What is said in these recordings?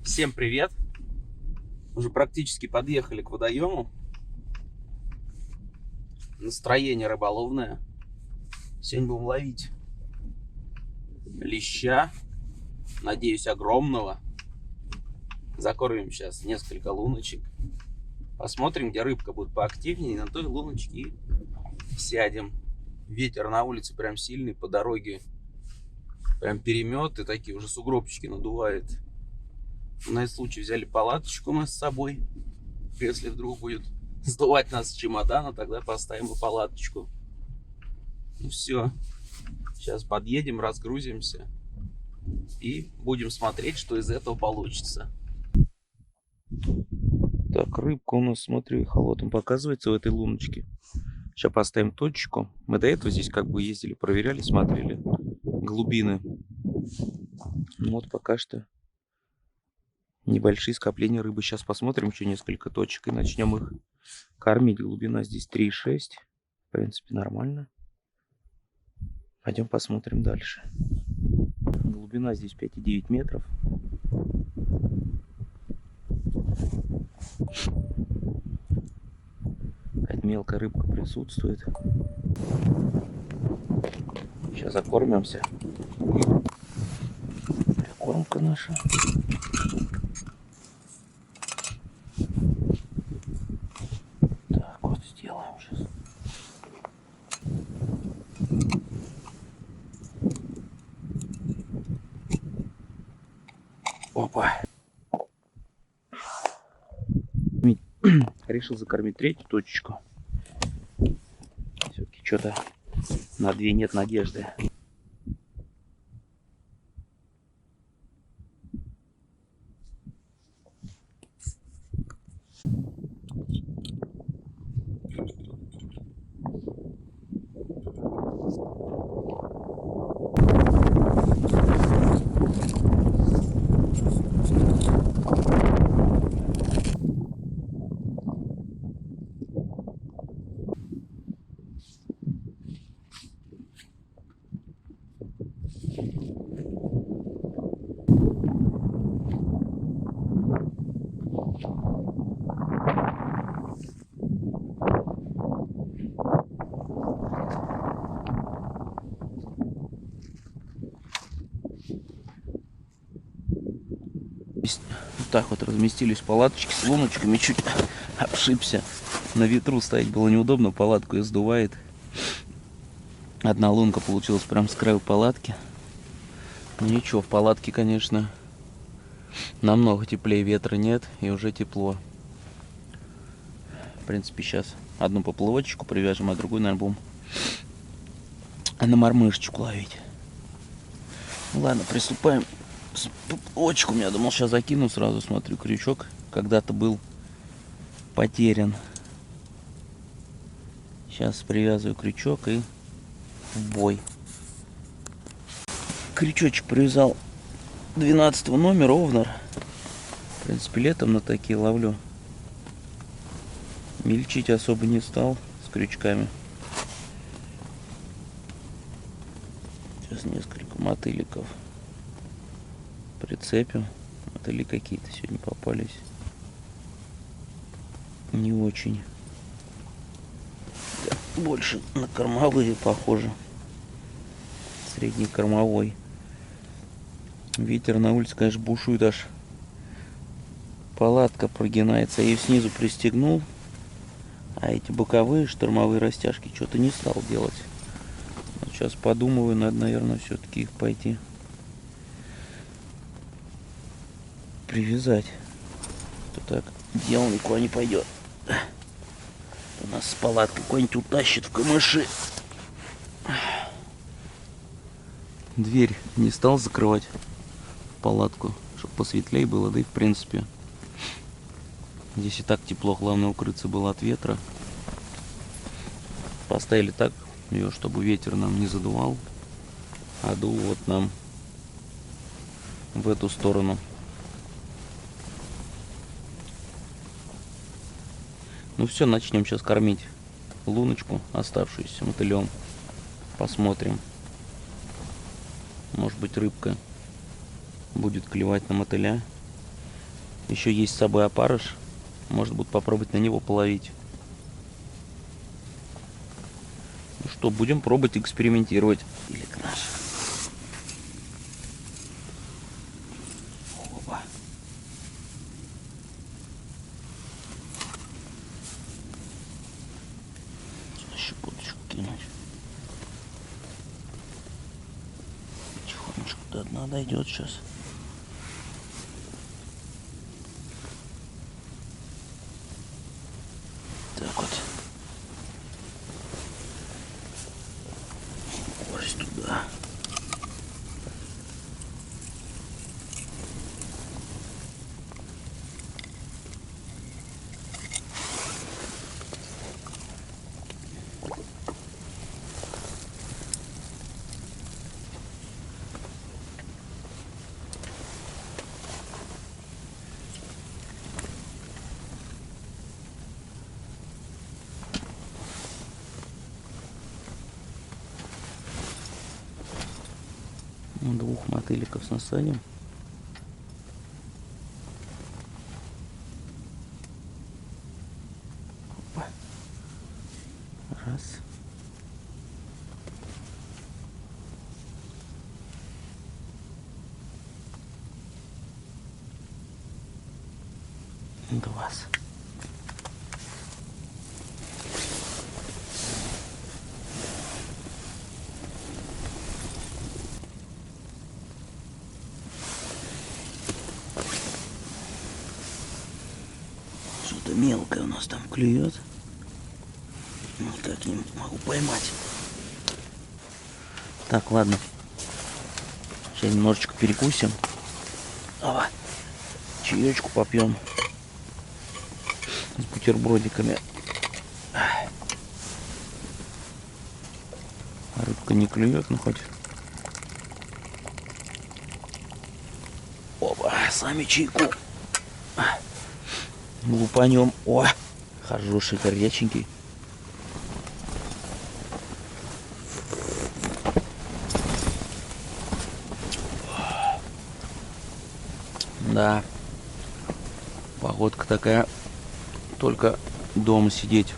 Всем привет! Уже практически подъехали к водоему. Настроение рыболовное. Сегодня будем ловить леща. Надеюсь, огромного. Закормим сейчас несколько луночек. Посмотрим, где рыбка будет поактивнее. На той луночке и сядем. Ветер на улице прям сильный, по дороге прям переметы, такие уже сугробчики надувает. На этот случай взяли палаточку мы с собой. Если вдруг будет сдувать нас с чемодана, тогда поставим и палаточку. Ну все, сейчас подъедем, разгрузимся и будем смотреть, что из этого получится. Так, рыбка у нас, смотрю, эхолотом показывается в этой луночке. Сейчас поставим точку. Мы до этого здесь как бы ездили, проверяли, смотрели глубины. Вот пока что небольшие скопления рыбы. Сейчас посмотрим еще несколько точек и начнем их кормить. Глубина здесь 3,6. В принципе, нормально. Пойдем посмотрим дальше. Глубина здесь 5,9 метров. Какая-то мелкая рыбка присутствует. Сейчас закормимся. Прикормка наша. Так, вот сделаем сейчас. Опа. Решил закормить третью точечку. Все-таки что-то на две нет надежды. Вот так вот разместились палаточки с луночками. Чуть обшибся. На ветру стоять было неудобно, палатку ее сдувает. Одна лунка получилась прям с краю палатки. Ну ничего, в палатке, конечно, намного теплее, ветра нет и уже тепло. В принципе, сейчас одну поплавочку привяжем, а другую, наверное, будем на мормышечку ловить. Ну, ладно, приступаем. Поплавочку, я думал, сейчас закину сразу, смотрю, крючок когда-то был потерян. Сейчас привязываю крючок и в бой. Крючочек привязал 12 номер Овнер. В принципе, летом на такие ловлю. Мельчить особо не стал с крючками. Сейчас несколько мотыликов прицепим. Мотыли какие-то сегодня попались. Не очень. Больше на кормовые похоже. Средний кормовой. Ветер на улице, конечно, бушует аж. Палатка прогинается. Я ее снизу пристегнул. А эти боковые штормовые растяжки что-то не стал делать. Вот сейчас подумываю, надо, наверное, все-таки их пойти привязать. То так дело никуда не пойдет. У нас с палаткой какой-нибудь утащит в камыши. Дверь не стал закрывать в палатку, чтобы посветлее было, да и в принципе здесь и так тепло, главное укрыться было от ветра. Поставили так ее, чтобы ветер нам не задувал, а дул вот нам в эту сторону. Ну все, начнем сейчас кормить луночку, оставшуюся мотылем. Посмотрим. Может быть, рыбка будет клевать на мотыля. Еще есть с собой опарыш. Может будет попробовать на него половить. Ну что, будем пробовать экспериментировать. Или к наш. Опа. Сюда щепоточку кинуть. Тихонечко до дна дойдет сейчас. Так вот. Горсть туда. Двух мотыликов насадим. Опа. Раз. Два. Что-то мелкое у нас там клюет. Никак не могу поймать. Так, ладно. Сейчас немножечко перекусим. Давай. Чаечку попьем. С бутербродиками. Рыбка не клюет, но хоть. Опа, сами чайку. Лупанем. О, хороший, горяченький. Да, погодка такая, только дома сидеть.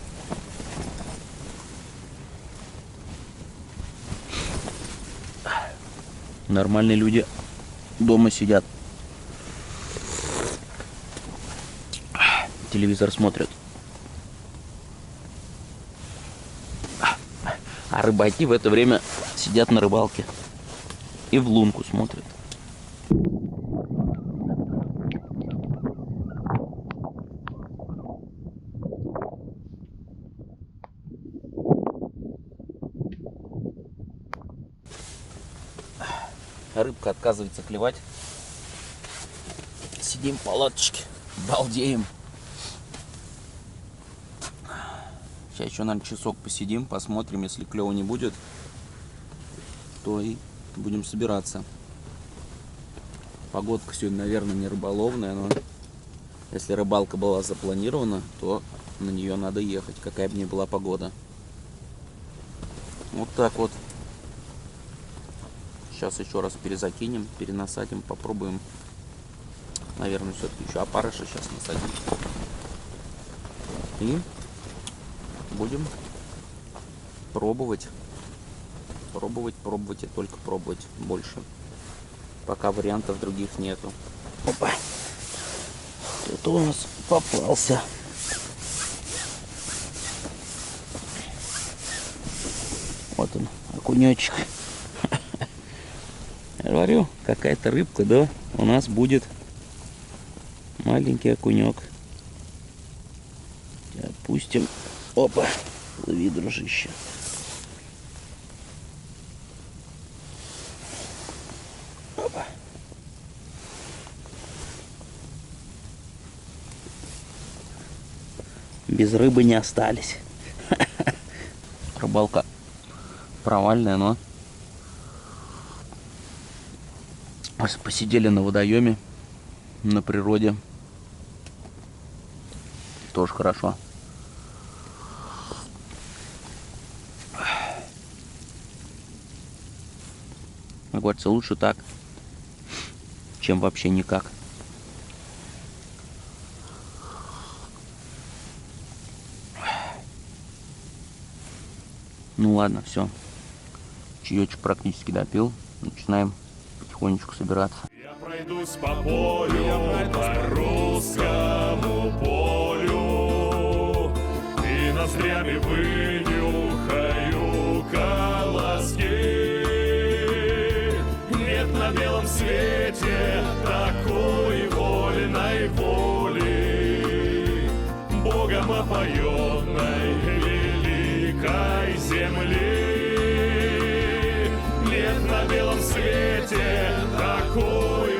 Нормальные люди дома сидят. Телевизор смотрят. А рыбаки в это время сидят на рыбалке и в лунку смотрят. Рыбка отказывается клевать. Сидим в палаточке, балдеем. Сейчас еще, наверное, часок посидим, посмотрим. Если клёва не будет, то и будем собираться. Погодка сегодня, наверное, не рыболовная, но если рыбалка была запланирована, то на нее надо ехать, какая бы ни была погода. Вот так вот. Сейчас еще раз перезакинем, перенасадим, попробуем. Наверное, все-таки еще опарыша сейчас насадим. И будем пробовать. Пробовать и только пробовать больше. Пока вариантов других нету. Опа! Кто-то у нас попался. Вот он, окунечек. Говорю, какая-то рыбка, да, у нас будет маленький окунек. Опустим. Опа, лови, дружище. Опа. Без рыбы не остались. Рыбалка провальная, но посидели на водоеме, на природе. Тоже хорошо. Говорится, лучше так, чем вообще никак. Ну ладно, все. Чаечек практически допил. Начинаем потихонечку собираться. Я пройдусь по полю, по русскому полю, и ноздрями вынюхаю колоски. Нет на белом свете такой вольной воли, Богом опоенной великой земли. Нет на белом свете такой